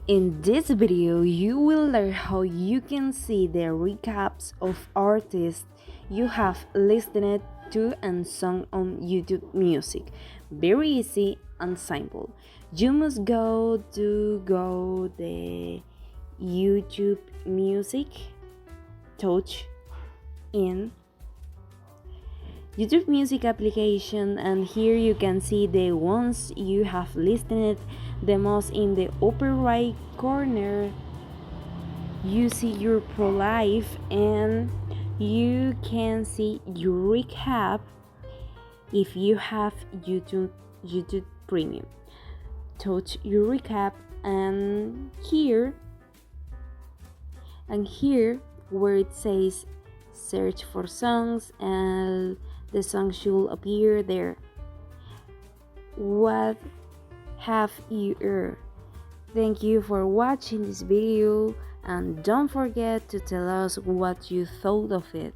In this video, you will learn how you can see the recaps of artists you have listened to and sung on YouTube Music. Very easy and simple. You must go the YouTube Music, touch in YouTube Music application, and here you can see the ones you have listened the most. In the upper right corner you see your pro life and you can see your recap if you have YouTube Premium. Touch your recap and here where it says search for songs, and the song should appear there. What have you heard? Thank you for watching this video, and don't forget to tell us what you thought of it.